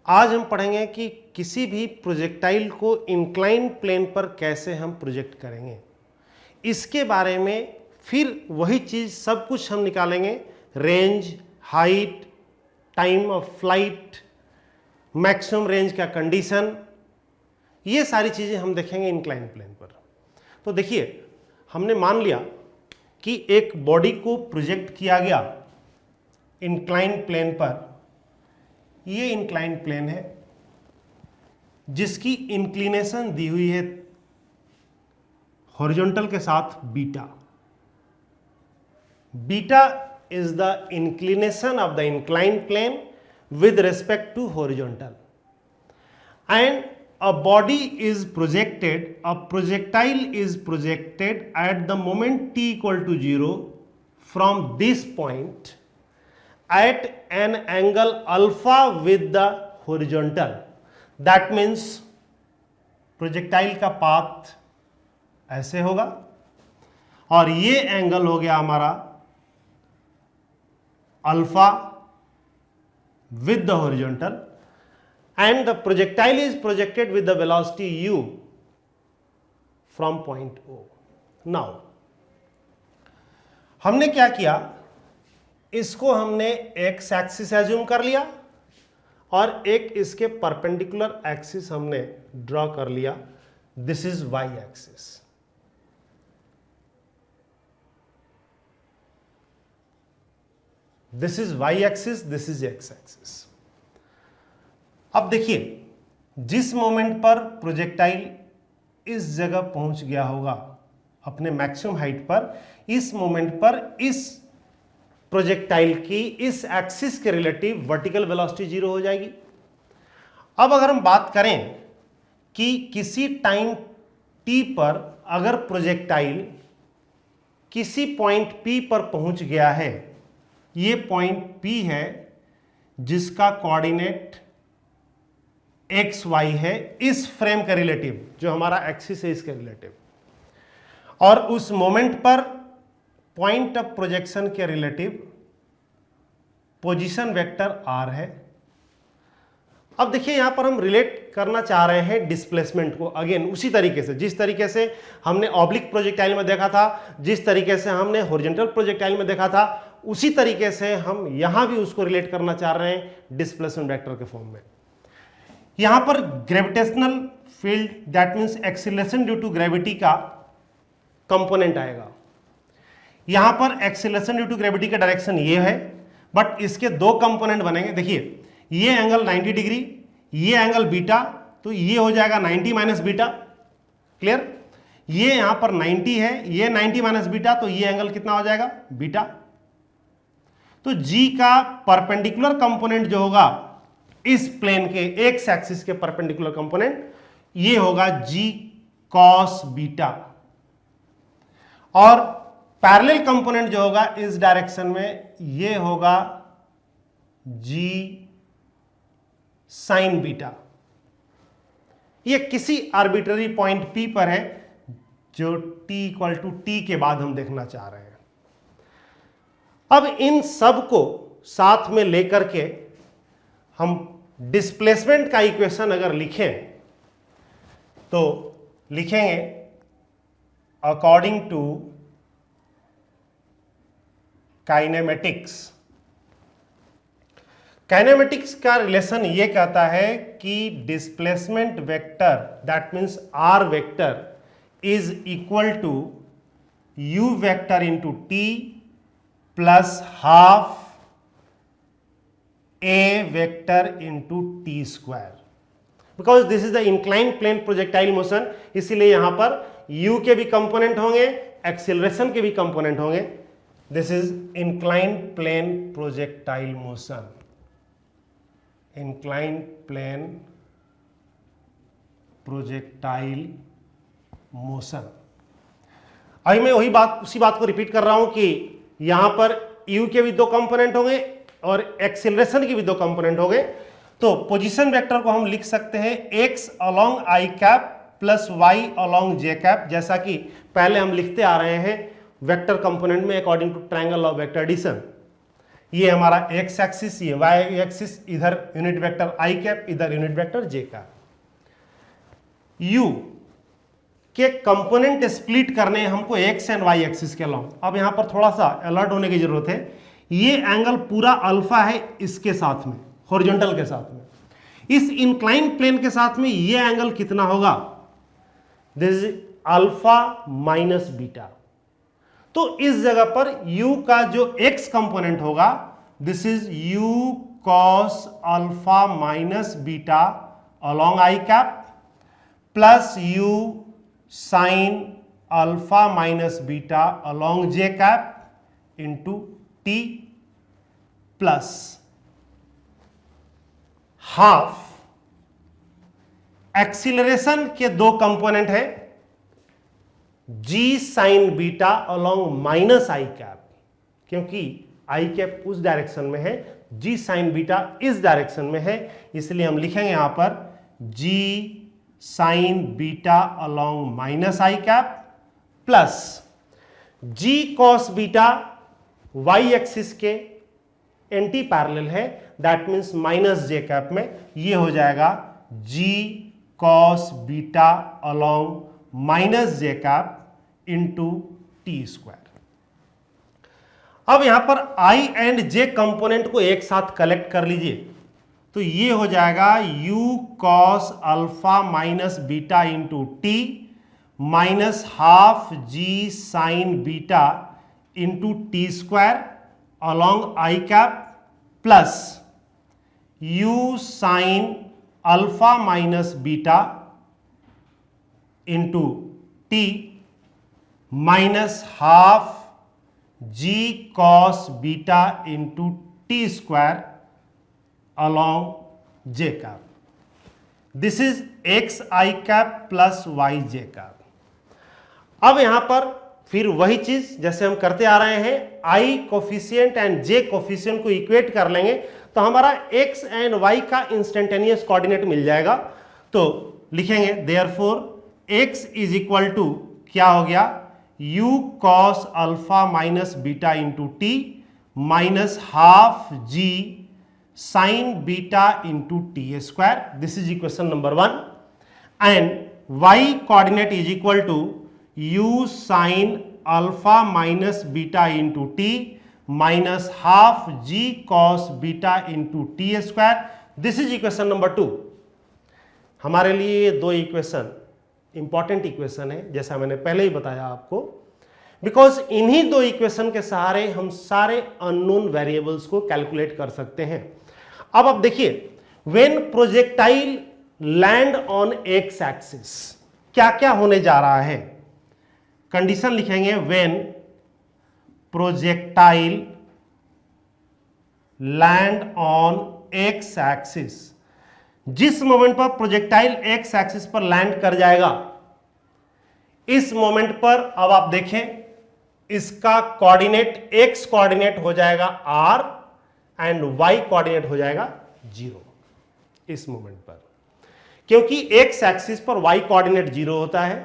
आज हम पढ़ेंगे कि किसी भी प्रोजेक्टाइल को इंक्लाइन प्लेन पर कैसे हम प्रोजेक्ट करेंगे। इसके बारे में फिर वही चीज़ सब कुछ हम निकालेंगे, range, height, time of flight, maximum range का कंडीशन, ये सारी चीज़ें हम देखेंगे इंक्लाइन प्लेन पर। तो देखिए, हमने मान लिया कि एक बॉडी को प्रोजेक्ट किया गया इंक्लाइन प्लेन पर। ये इंक्लाइन प्लेन है जिसकी इंक्लिनेशन दी हुई है हॉरिजॉन्टल के साथ beta. Beta is the inclination of the incline plane with respect to horizontal, and a body is projected, a projectile is projected at the moment t equal to 0 from this point at an angle alpha with the horizontal. That means projectile का path ऐसे होगा और ये angle हो गया हमारा alpha with the horizontal, and the projectile is projected with the velocity u from point O. Now हमने क्या किया, इसको हमने x एक्सिस एज्यूम कर लिया और एक इसके परपेंडिकुलर एक्सिस हमने ड्रॉ कर लिया। This is y axis. This is y axis, this is x axis. अब देखिए, जिस मोमेंट पर प्रोजेक्टाइल इस जगह पहुंच गया होगा अपने मैक्सिमम हाइट पर, इस मोमेंट पर इस प्रोजेक्टाइल की इस एक्सिस के रिलेटिव वर्टिकल वेलोसिटी 0 हो जाएगी। अब अगर हम बात करें कि किसी टाइम t पर अगर प्रोजेक्टाइल किसी पॉइंट P पर पहुंच गया है, ये पॉइंट P है जिसका कोऑर्डिनेट एक्स वाई है इस फ्रेम का रिलेटिव, जो हमारा एक्सिस है इसके रिलेटिव, और उस मोमेंट पर पॉइंट ऑफ प्रोजेक्शन के रिलेटिव पोजीशन वेक्टर r है। अब देखिए, यहां पर हम रिलेट करना चाह रहे हैं डिस्प्लेसमेंट को, अगेन उसी तरीके से जिस तरीके से हमने ऑब्लिक प्रोजेक्टाइल में देखा था, जिस तरीके से हमने हॉरिजॉन्टल प्रोजेक्टाइल में देखा था, उसी तरीके से हम यहां भी उसको रिलेट करना चाह रहे हैं डिस्प्लेसमेंट वेक्टर के फॉर्म में। यहां पर gravitational field, that means acceleration due to gravity का कंपोनेंट आएगा। यहां पर एक्सीलरेशन ड्यू टू ग्रेविटी का डायरेक्शन ये है, बट इसके दो कंपोनेंट बनेंगे। देखिए, ये एंगल 90 डिग्री, ये एंगल बीटा, तो ये हो जाएगा 90 माइनस बीटा। क्लियर? ये यहां पर 90 है, ये 90 माइनस बीटा, तो ये एंगल कितना हो जाएगा? बीटा। तो G का परपेंडिकुलर कंपोनेंट जो होगा इस प्लेन के एक्स एक्सिस के परपेंडिकुलर कंपोनेंट, ये होगा G cos बीटा, और पैरेलल कंपोनेंट जो होगा इस डायरेक्शन में, ये होगा G sin बीटा। ये किसी आर्बिट्ररी पॉइंट P पर है जो t इक्वल टू t के बाद हम देखना चाह रहे हैं। अब इन सब को साथ में लेकर के हम डिस्प्लेसमेंट का इक्वेशन अगर लिखें तो लिखेंगे अकॉर्डिंग टू काइनेमेटिक्स। काइनेमेटिक्स का रिलेशन ये कहता है कि displacement vector, that means r vector, is equal to u vector into t plus half a vector into T square, because this is the incline plane projectile motion. इसीलिए यहां पर u के भी कंपोनेंट होंगे, एक्सीलरेशन के भी component होंगे। This is incline plane projectile motion, incline plane projectile motion. अभी मैं उसी बात को रिपीट कर रहा हूं कि यहां पर u के भी दो कंपोनेंट होंगे और एक्सीलरेशन के भी दो कंपोनेंट होंगे। तो पोजीशन वेक्टर को हम लिख सकते हैं x along i cap plus y along j cap, जैसा कि पहले हम लिखते आ रहे हैं वेक्टर कंपोनेंट में according to triangle of vector addition. ये हमारा एक्स एक्सिस, ये वाई एक्सिस, इधर यूनिट वेक्टर आई कैप, इधर unit vector j cap. U के कंपोनेंट स्प्लिट करने हैं हमको एक्स एंड वाई एक्सिस के अलावा। अब यहां पर थोड़ा सा अलर्ट होने की जरूरत है। ये एंगल पूरा अल्फा है इसके साथ में, हॉरिजॉन्टल के साथ में। इस इंक्लाइन प्लेन के साथ में ये एंगल कितना होगा? This is alpha minus beta. तो इस जगह पर u का जो x कंपोनेंट होगा, this is u cos alpha minus beta along I cap plus u sin alpha minus beta along J cap into T plus half acceleration के दो component है, g sine beta along minus I cap, क्योंकि I cap उस direction में है, g sine beta इस direction में है, इसलिए हम लिखेंगे यहां पर g sine beta along minus I cap plus g cos beta y axis के एंटी पैरेलल है, that means minus J cap में, ये हो जाएगा g cos beta along minus J cap into T square. अब यहां पर i एंड j कंपोनेंट को एक साथ कलेक्ट कर लीजिए, तो ये हो जाएगा u cos alpha minus beta into t minus half g sine beta into T square along I cap plus u sine alpha minus beta into t minus half g cos beta into T square along J cap. This is x i cap plus y j cap. अब यहां पर फिर वही चीज जैसे हम करते आ रहे हैं, i coefficient and j coefficient को इक्वेट कर लेंगे तो हमारा एक्स एंड वाई का इंस्टेंटेनियस कोऑर्डिनेट मिल जाएगा। तो लिखेंगे therefore x is equal to क्या हो गया, u cos alpha minus beta into t minus half g sine beta into T square. This is equation number 1 and y coordinate is equal to u sine alpha minus beta into t minus half g cos beta into T square. This is equation number 2। हमारे लिए ये दो equation important equation है, जैसा मैंने पहले ही बताया आपको, बिकॉज इन्हीं दो इक्वेशन के सहारे हम सारे अननोन वेरिएबल्स को कैलकुलेट कर सकते हैं। अब आप देखिए, when projectile land on x axis क्या क्या होने जा रहा है, कंडीशन लिखेंगे when projectile land on x axis. जिस मोमेंट पर प्रोजेक्टाइल एक्स एक्सिस पर लैंड कर जाएगा, इस मोमेंट पर अब आप देखें इसका कोऑर्डिनेट एक्स कोऑर्डिनेट हो जाएगा r एंड y कोऑर्डिनेट हो जाएगा 0 इस मोमेंट पर, क्योंकि एक्स एक्सिस पर y कोऑर्डिनेट 0 होता है,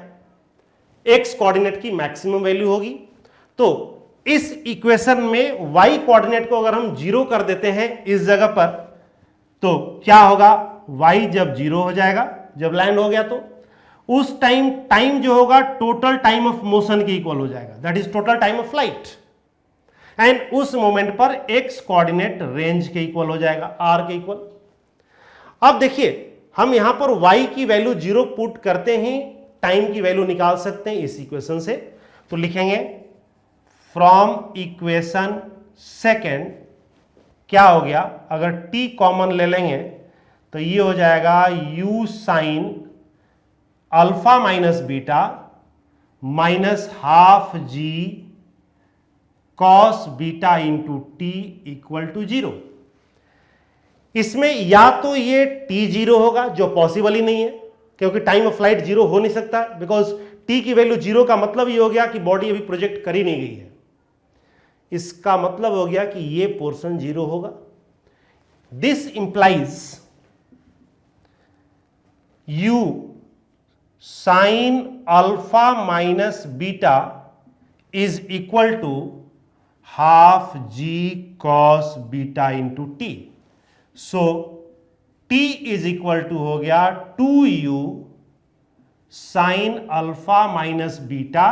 x कोऑर्डिनेट की मैक्सिमम वैल्यू होगी। तो इस इक्वेशन में y कोऑर्डिनेट को अगर हम 0 कर देते हैं इस जगह पर, तो क्या होगा, y जब 0 हो जाएगा, जब लैंड हो गया, तो उस टाइम जो होगा टोटल टाइम ऑफ मोशन के इक्वल हो जाएगा, that is total time of flight, and उस मोमेंट पर x कोऑर्डिनेट रेंज के इक्वल हो जाएगा, r के इक्वल। अब देखिए, हम यहां पर y की वैल्यू 0 पुट करते ही टाइम की वैल्यू निकाल सकते हैं इस इक्वेशन से। तो लिखेंगे फ्रॉम इक्वेशन सेकेंड क्या हो गया, अगर t कॉमन ले लेंगे तो ये हो जाएगा u sine alpha minus beta minus half g cos beta into t equal to 0। इसमें या तो ये t 0 होगा, जो पॉसिबल ही नहीं है, क्योंकि टाइम ऑफ फ्लाइट 0 हो नहीं सकता, बिकॉज t की वैल्यू 0 का मतलब ये हो गया कि बॉडी अभी प्रोजेक्ट करी नहीं गई है। इसका मतलब हो गया कि ये पोर्शन 0 होगा। This implies u sine alpha minus beta is equal to half g cos beta into t. So t is equal to हो गया 2u sine alpha minus beta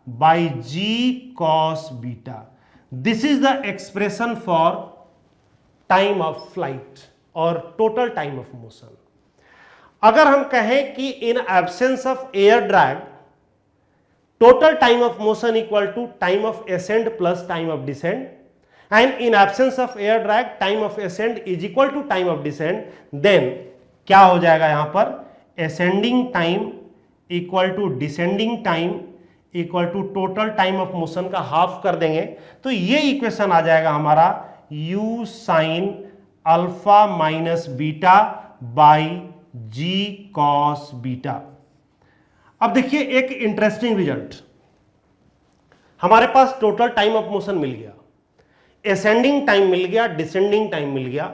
by g cos beta. This is the expression for time of flight और total time of motion. अगर हम कहें कि in absence of air drag total time of motion equal to time of ascent plus time of descend, and in absence of air drag time of ascent is equal to time of descend, then क्या हो जाएगा यहां पर ascending time equal to descending time equal to total time of motion का half कर देंगे तो ये इक्वेशन आ जाएगा हमारा u sine alpha minus beta by g cos beta. अब देखिए एक इंटरेस्टिंग रिजल्ट, हमारे पास टोटल टाइम ऑफ मोशन मिल गया, असेंडिंग टाइम मिल गया, डिसेंडिंग टाइम मिल गया।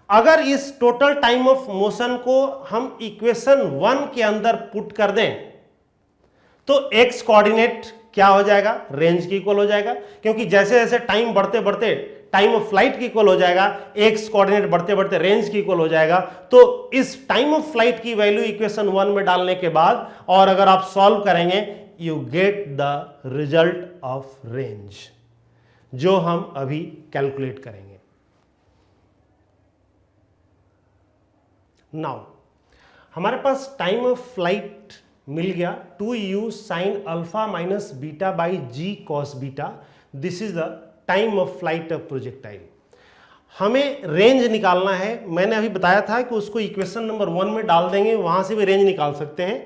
अगर इस टोटल टाइम ऑफ मोशन को हम इक्वेशन 1 के अंदर पुट कर दें तो x कोऑर्डिनेट क्या हो जाएगा, रेंज की इक्वल हो जाएगा, क्योंकि जैसे जैसे टाइम बढ़ते बढ़ते टाइम ऑफ फ्लाइट की इक्वल हो जाएगा, x कोऑर्डिनेट बढ़ते बढ़ते रेंज की इक्वल हो जाएगा। तो इस टाइम ऑफ फ्लाइट की वैल्यू इक्वेशन 1 में डालने के बाद और अगर आप सॉल्व करेंगे you get the result of range, जो हम अभी कैलकुलेट करेंगे। नाउ हमारे पास टाइम ऑफ फ्लाइट मिल गया 2u sine alpha minus beta by g cos beta. This is the time of flight of projectile. हमें रेंज निकालना है, मैंने अभी बताया था कि उसको इक्वेशन नंबर 1 में डाल देंगे, वहां से भी रेंज निकाल सकते हैं,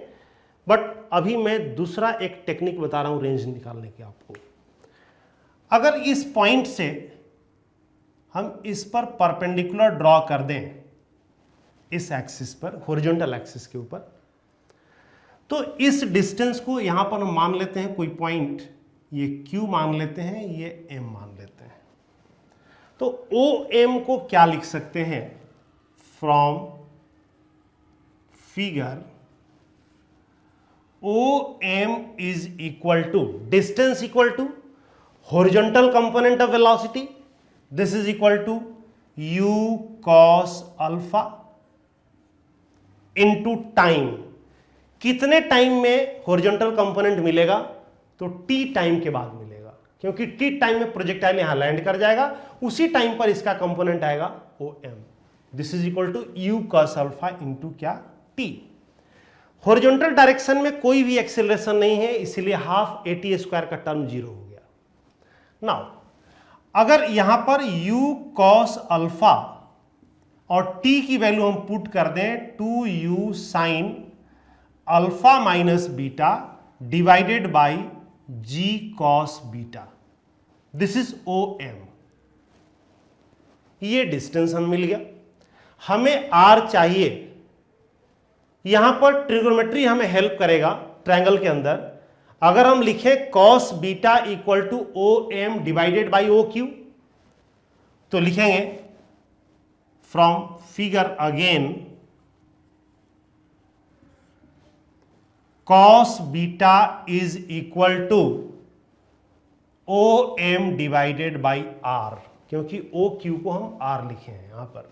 बट अभी मैं दूसरा एक टेक्निक बता रहा हूं रेंज निकालने की आपको। अगर इस पॉइंट से हम इस पर परपेंडिकुलर ड्रॉ कर दें, इस एक्सिस पर, हॉरिजॉन्टल एक्सिस के ऊपर, तो इस डिस्टेंस को यहां पर हम मान लेते हैं कोई पॉइंट, ये Q मान लेते हैं, ये M मान लेते हैं। तो OM को क्या लिख सकते हैं, from figure OM is equal to distance equal to horizontal component of velocity, this is equal to U cos alpha into time. कितने टाइम में हॉरिजॉन्टल कंपोनेंट मिलेगा, तो t टाइम के बाद मिलेगा, क्योंकि t टाइम में प्रोजेक्टाइल यहां लैंड कर जाएगा, उसी टाइम पर इसका कंपोनेंट आएगा OM। This is equal to U cos alpha into क्या, t। हॉरिजॉन्टल डायरेक्शन में कोई भी एक्सेलरेशन नहीं है, इसलिए हाफ AT स्क्वायर का टर्म 0 हो गया। नाउ अगर यहां पर U cos अल्फा और t की वैल्यू हम पुट कर दें 2u sine alpha minus beta divided by g cos beta, this is OM। ये डिस्टेंस हम मिल गया, हमें R चाहिए। यहां पर ट्रिगोनोमेट्री हमें हेल्प करेगा ट्रायंगल के अंदर। अगर हम लिखें cos beta equal to OM divided by OQ, तो लिखेंगे from figure again cos beta is equal to OM divided by R, क्योंकि OQ को हम R लिखे हैं यहां पर,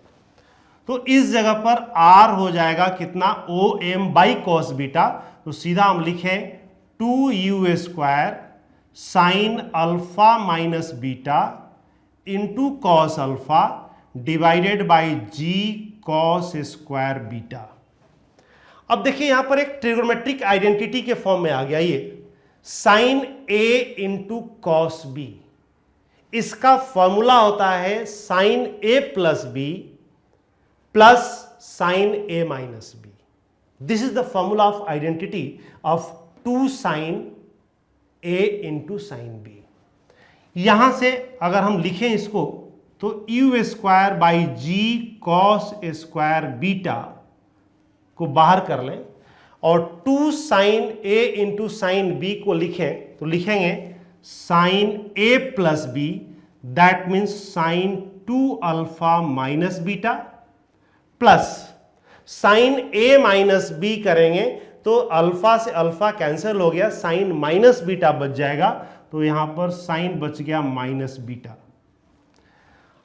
तो इस जगह पर R हो जाएगा कितना, OM बाई cos बीटा। तो सीधा हम लिखें 2u square sine alpha minus beta into cos alpha divided by g cos square beta. अब देखिए यहां पर एक ट्रिगोनोमेट्रिक आइडेंटिटी के फॉर्म में आ गया ये साइन A इंटू कॉस बी। इसका फॉर्मूला होता है sine A plus B plus sine A minus B. This is the formula of identity of 2 sine A into sine B. यहां से अगर हम लिखें इसको तो u square by g cos square beta को बाहर कर लें और 2 sine A into sine B को लिखें तो लिखेंगे sine A plus B, that means sign 2 alpha minus beta, plus sine A minus B करेंगे तो अल्फा से अल्फा कैंसिल हो गया, साइन माइनस बीटा बच जाएगा, तो यहां पर साइन बच गया माइनस बीटा।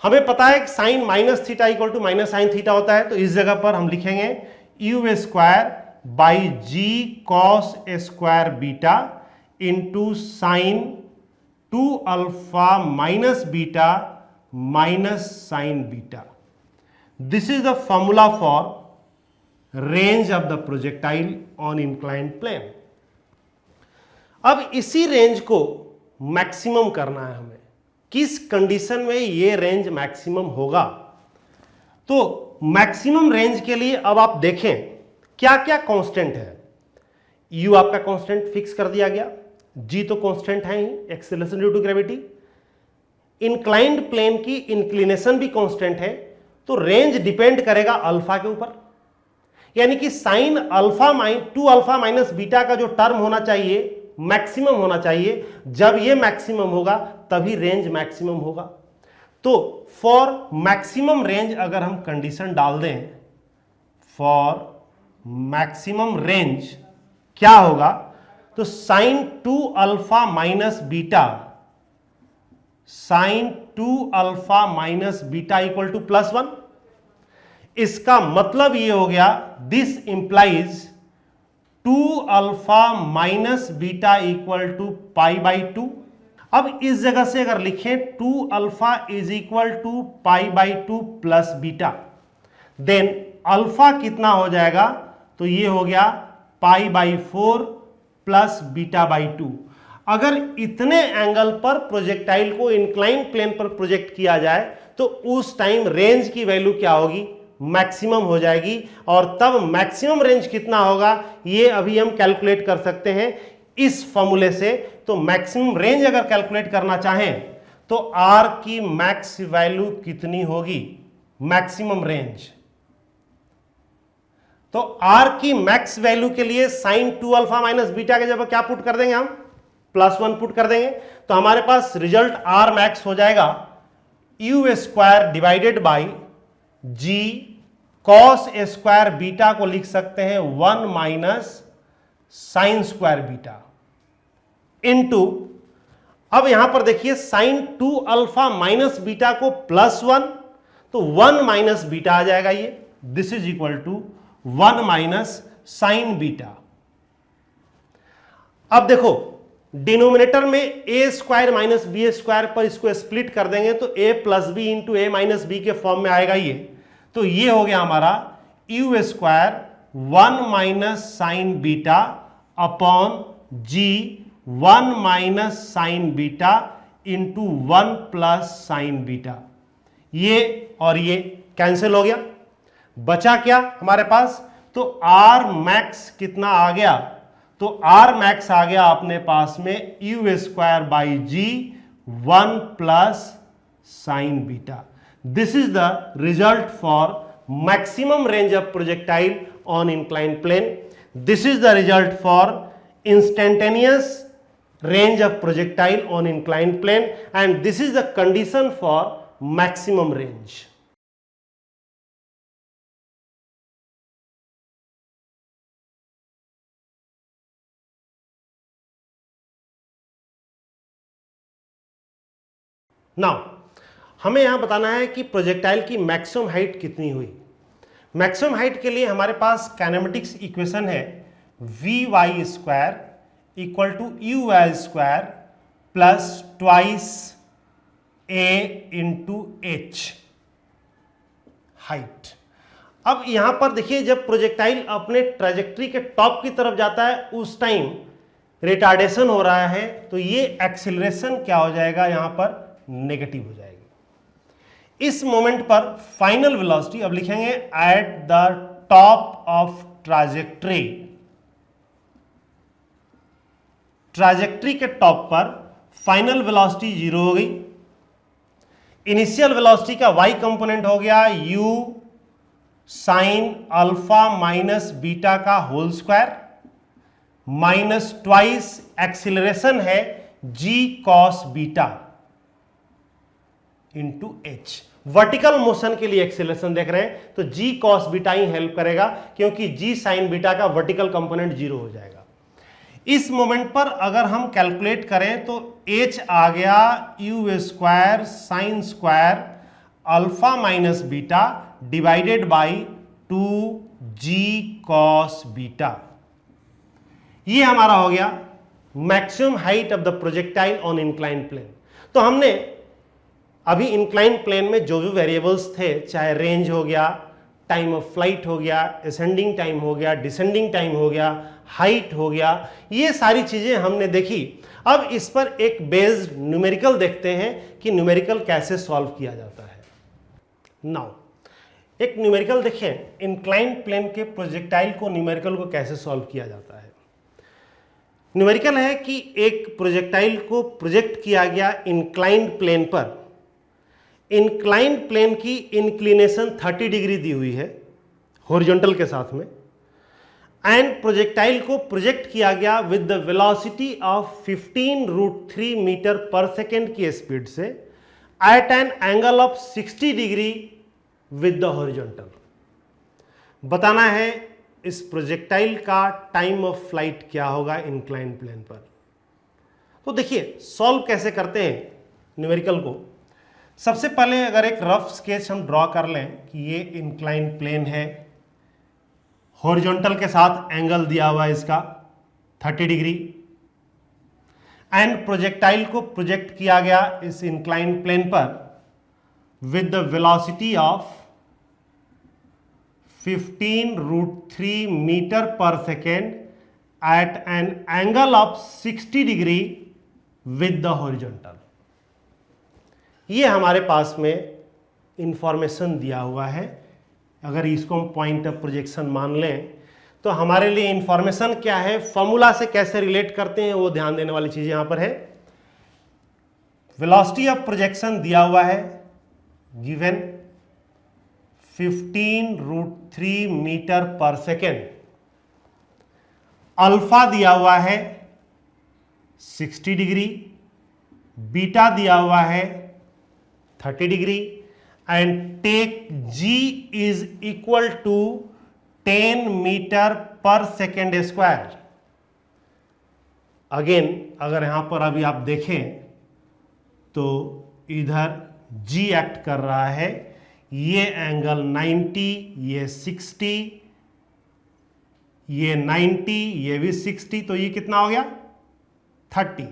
हमें पता है कि sine minus theta equal to minus sine theta होता है, तो इस जगह पर हम लिखेंगे u square by g cos square beta into sine 2 alpha minus beta minus sine beta. This is the formula for range of the projectile on inclined plane. अब इसी रेंज को मैक्सिमम करना है हमें। किस कंडीशन में ये रेंज मैक्सिमम होगा? तो मैक्सिमम रेंज के लिए अब आप देखें क्या क्या कांस्टेंट है। यू आपका कांस्टेंट फिक्स कर दिया गया, जी तो कांस्टेंट है ही, acceleration due to gravity. Inclined plane की इंक्लिनेशन भी कांस्टेंट है, तो रेंज डिपेंड करेगा अल्फा के ऊपर। यानी कि sine alpha 2 alpha minus beta का जो टर्म होना चाहिए मैक्सिमम होना चाहिए। जब ये मैक्सिमम होगा तभी रेंज मैक्सिमम होगा। तो फॉर मैक्सिमम रेंज अगर हम कंडीशन डाल दें, फॉर मैक्सिमम रेंज क्या होगा, तो sine 2 alpha minus beta, sine 2 alpha minus beta equal to +1। इसका मतलब ये हो गया this implies 2 alpha minus beta equal to π/2। अब इस जगह से अगर लिखें 2 alpha is equal to π/2 plus beta, then alpha कितना हो जाएगा, तो ये हो गया π/4 प्लस β/2। अगर इतने एंगल पर प्रोजेक्टाइल को इंक्लाइन प्लेन पर प्रोजेक्ट किया जाए तो उस टाइम रेंज की वैल्यू क्या होगी, मैक्सिमम हो जाएगी। और तब मैक्सिमम रेंज कितना होगा ये अभी हम कैलकुलेट कर सकते हैं इस फॉर्मूले से। तो मैक्सिमम रेंज अगर कैलकुलेट करना चाहें तो आर की मैक्स वैल्यू कितनी होगी, मैक्सिमम रेंज। तो आर की मैक्स वैल्यू के लिए साइन 2 अल्फा माइनस बीटा के जब क्या पुट कर देंगे, हम +1 पुट कर देंगे, तो हमारे पास रिजल्ट आर मैक्स हो जाएगा u square divided by g cos square beta को लिख सकते हैं 1 minus sine square beta into, अब यहां पर देखिए साइन 2 अल्फा माइनस बीटा को +1, तो 1 माइनस बीटा आ जाएगा ये, this is equal to 1 minus sine beta. अब देखो डिनोमिनेटर में A square minus B square पर इसको स्प्लिट कर देंगे तो A plus B into A minus B के फॉर्म में आएगा ये। तो ये हो गया हमारा u square 1 minus sine beta upon g 1 minus sine beta into 1 plus sine beta. ये और ये कैंसिल हो गया, बचा क्या हमारे पास, तो आर मैक्स कितना आ गया, तो आर मैक्स आ गया अपने पास में u square by g 1 plus sine beta. This is the result for maximum range of projectile on inclined plane. This is the result for instantaneous range of projectile on inclined plane and this is the condition for maximum range. Now हमें यहां बताना है कि projectile की maximum height कितनी हुई। Maximum height के लिए हमारे पास काइनेमेटिक्स इक्वेशन है vy square equal to uy square plus twice a into h height. अब यहां पर देखिए जब प्रोजेक्टाइल अपने ट्रेजेक्ट्री के टॉप की तरफ जाता है उस टाइम रिटार्डेशन हो रहा है, तो ये एक्सेलरेशन क्या हो जाएगा, यहां पर नेगेटिव हो जाएगी। इस मोमेंट पर फाइनल वेलोसिटी अब लिखेंगे at the top of trajectory, trajectory के टॉप पर फाइनल वेलोसिटी 0 हो गई। इनिशियल वेलोसिटी का y कंपोनेंट हो गया u sine alpha minus beta का whole square minus twice acceleration है g cos beta into H. Vertical motion के लिए एक्सीलरेशन देख रहे हैं तो g कॉस बीटा ही हेल्प करेगा क्योंकि g साइन बीटा का वर्टिकल कंपोनेंट 0 हो जाएगा। इस मोमेंट पर अगर हम कैलकुलेट करें तो h आ गया u square sine square alpha minus beta divided by 2g cos beta. ये हमारा हो गया maximum height of the projectile on inclined plane. तो हमने अभी इंक्लाइंड प्लेन में जो भी वेरिएबल्स थे, चाहे रेंज हो गया, टाइम ऑफ फ्लाइट हो गया, असेंडिंग टाइम हो गया, डिसेंडिंग टाइम हो गया, हाइट हो गया, ये सारी चीजें हमने देखी। अब इस पर एक बेस्ड न्यूमेरिकल देखते हैं कि न्यूमेरिकल कैसे सॉल्व किया जाता है। नाउ एक न्यूमेरिकल देखें, इंक्लाइंड प्लेन के प्रोजेक्टाइल को न्यूमेरिकल को कैसे सॉल्व किया जाता है। न्यूमेरिकल है कि एक प्रोजेक्टाइल को प्रोजेक्ट किया गया इंक्लाइंड प्लेन पर, इंक्लाइंड प्लेन की इंक्लिनेशन 30 डिग्री दी हुई है हॉरिजॉन्टल के साथ में, एंड प्रोजेक्टाइल को प्रोजेक्ट किया गया with the velocity of 15√3 metre पर सेकेंड की स्पीड से at an angle of 60 degree with the horizontal. बताना है इस प्रोजेक्टाइल का टाइम ऑफ फ्लाइट क्या होगा इंक्लाइंड प्लेन पर। तो देखिए सॉल्व कैसे करते हैं न्यूमेरिकल को। सबसे पहले अगर एक रफ स्केच हम ड्रॉ कर लें कि ये इंक्लाइंड प्लेन है, हॉरिजॉन्टल के साथ एंगल दिया हुआ है इसका 30 डिग्री, एंड प्रोजेक्टाइल को प्रोजेक्ट किया गया इस इंक्लाइंड प्लेन पर with the velocity of 15√3 metre पर second at an angle of 60 degree with the horizontal. ये हमारे पास में इंफॉर्मेशन दिया हुआ है। अगर इसको हम पॉइंट ऑफ प्रोजेक्शन मान लें तो हमारे लिए इंफॉर्मेशन क्या है, फॉर्मूला से कैसे रिलेट करते हैं, वो ध्यान देने वाली चीज यहां पर है। वेलोसिटी ऑफ प्रोजेक्शन दिया हुआ है गिवन 15√3 मीटर पर सेकेंड, अल्फा दिया हुआ है 60 डिग्री, बीटा दिया हुआ है 30 degree, and take g is equal to 10 metre पर सेकेंड स्क्वायर। अगेन अगर यहां पर अभी आप देखें तो इधर g एक्ट कर रहा है, ये एंगल 90, ये 60, ये 90, ये भी 60, तो ये कितना हो गया 30।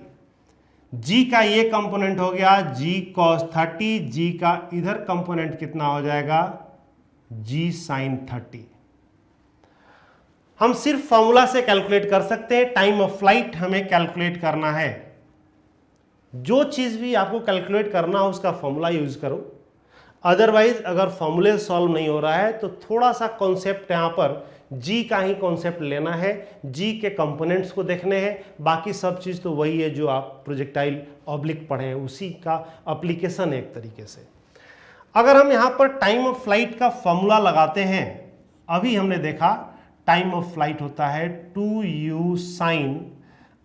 g का ये कंपोनेंट हो गया g cos 30, g का इधर कंपोनेंट कितना हो जाएगा g sin 30। हम सिर्फ फॉर्मूला से कैलकुलेट कर सकते हैं, टाइम ऑफ फ्लाइट हमें कैलकुलेट करना है। जो चीज भी आपको कैलकुलेट करना हो उसका फॉर्मूला यूज करो, अदरवाइज अगर फॉर्मूले सॉल्व नहीं हो रहा है तो थोड़ा सा कॉन्सेप्ट यहां पर जी का ही कॉन्सेप्ट लेना है, जी के कंपोनेंट्स को देखने हैं, बाकी सब चीज़ तो वही है जो आप प्रोजेक्टाइल ऑब्लिक पढ़े हैं, उसी का एप्लीकेशन है एक तरीके से। अगर हम यहाँ पर टाइम ऑफ फ्लाइट का फॉर्मूला लगाते हैं, अभी हमने देखा टाइम ऑफ फ्लाइट होता है 2u sine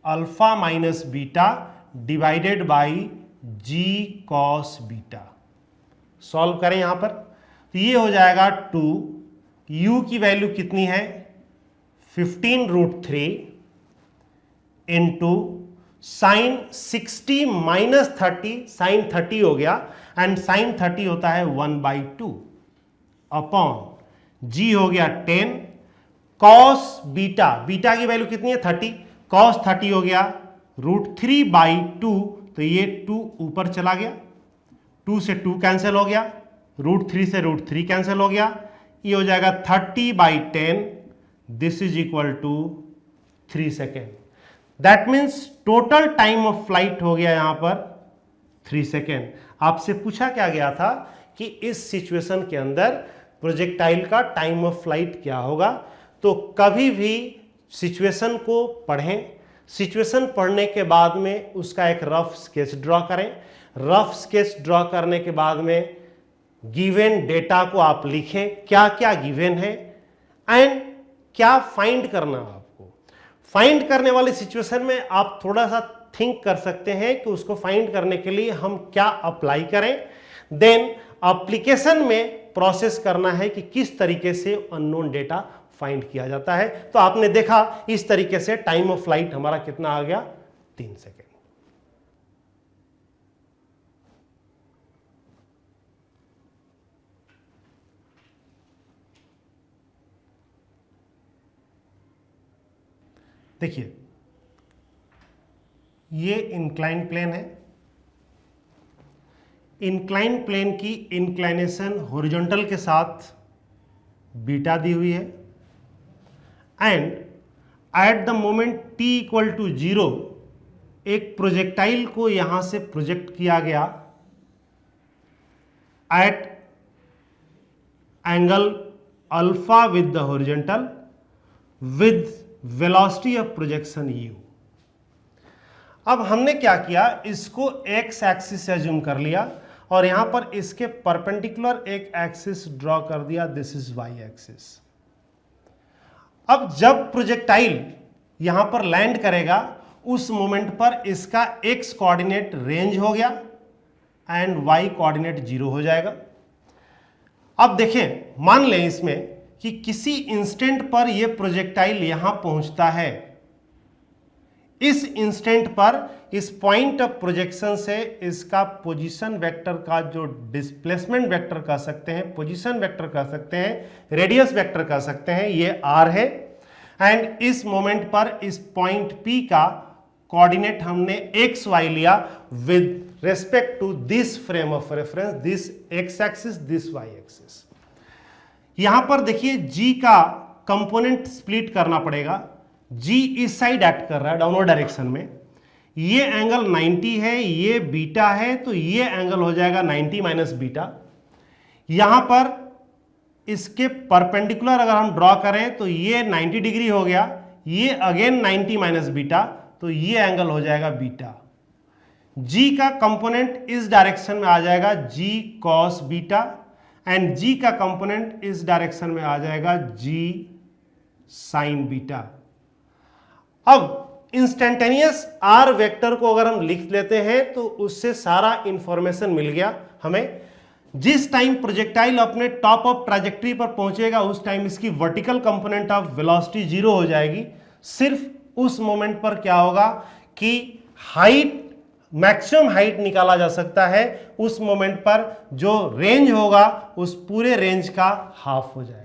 alpha minus beta divided by g cos beta. Solve करें यहाँ पर तो ये हो जाएगा 2, u की वैल्यू कितनी है 15√3 इंटू साइन 60 माइनस 30, साइन 30 हो गया, एंड साइन 30 होता है 1/2 अपॉन g हो गया 10, कॉस बीटा, बीटा की वैल्यू कितनी है 30, कॉस 30 हो गया √3/2, तो ये 2 ऊपर चला गया, 2 से 2 कैंसिल हो गया, √3 से √3 कैंसिल हो गया, ये हो जाएगा 30/10, this is equal to 3 second. That means total time of flight हो गया यहां पर 3 सेकेंड। आपसे पूछा क्या गया था कि इस सिचुएशन के अंदर प्रोजेक्टाइल का टाइम ऑफ फ्लाइट क्या होगा, तो कभी भी सिचुएशन को पढ़ें, सिचुएशन पढ़ने के बाद में उसका एक रफ स्केच ड्रॉ करें, रफ स्केच ड्रॉ करने के बाद में गिवन डेटा को आप लिखें, क्या क्या गिवन है एंड क्या फाइंड करना है आपको। फाइंड करने वाली सिचुएशन में आप थोड़ा सा थिंक कर सकते हैं कि उसको फाइंड करने के लिए हम क्या अप्लाई करें, देन एप्लीकेशन में प्रोसेस करना है कि किस तरीके से अननोन डेटा फाइंड किया जाता है। तो आपने देखा इस तरीके से टाइम ऑफ फ्लाइट हमारा कितना आ गया, 3 सेकेंड। देखिए ये इंक्लाइन प्लेन है, इंक्लाइन प्लेन की इंक्लाइनेशन हॉरिजॉन्टल के साथ बीटा दी हुई है and at the moment t equal to 0 एक प्रोजेक्टाइल को यहां से प्रोजेक्ट किया गया at angle alpha with the horizontal with velocity of projection u। अब हमने क्या किया, इसको x एक्सिस से अज्यूम कर लिया और यहां पर इसके परपेंडिकुलर एक एक्सिस ड्रॉ कर दिया, दिस इज y एक्सिस। अब जब प्रोजेक्टाइल यहां पर लैंड करेगा उस मोमेंट पर इसका x कोऑर्डिनेट रेंज हो गया एंड y कोऑर्डिनेट 0 हो जाएगा। अब देखें, मान लें इसमें कि किसी इंस्टेंट पर यह प्रोजेक्टाइल यहां पहुंचता है, इस इंस्टेंट पर इस पॉइंट ऑफ प्रोजेक्शन से इसका पोजीशन वेक्टर का जो डिस्प्लेसमेंट वेक्टर कह सकते हैं, पोजीशन वेक्टर कह सकते हैं, रेडियस वेक्टर कह सकते हैं, ये r है एंड इस मोमेंट पर इस पॉइंट P का कोऑर्डिनेट हमने x y लिया with respect to this frame of reference, this x axis, this y axis. यहां पर देखिए g का कंपोनेंट स्प्लिट करना पड़ेगा, g इस साइड एक्ट कर रहा है डाउनवर्ड डायरेक्शन में, ये एंगल 90 है, ये बीटा है, तो ये एंगल हो जाएगा 90 माइनस बीटा। यहां पर इसके परपेंडिकुलर अगर हम ड्रॉ करें तो ये 90 डिग्री हो गया, ये अगेन 90 माइनस बीटा, तो ये एंगल हो जाएगा बीटा। g का कंपोनेंट इस डायरेक्शन में आ जाएगा g cos beta and g का कंपोनेंट इस डायरेक्शन में आ जाएगा g sin बीटा। अब इंस्टेंटेनियस आर वेक्टर को अगर हम लिख लेते हैं तो उससे सारा इंफॉर्मेशन मिल गया हमें। जिस टाइम प्रोजेक्टाइल अपने टॉप ऑफ ट्रैजेक्टरी पर पहुंचेगा उस टाइम इसकी वर्टिकल कंपोनेंट ऑफ वेलोसिटी 0 हो जाएगी। सिर्फ उस मोमेंट पर क्या होगा कि हाइट, मैक्सिमम हाइट निकाला जा सकता है, उस मोमेंट पर जो रेंज होगा उस पूरे रेंज का हाफ हो जाएगा।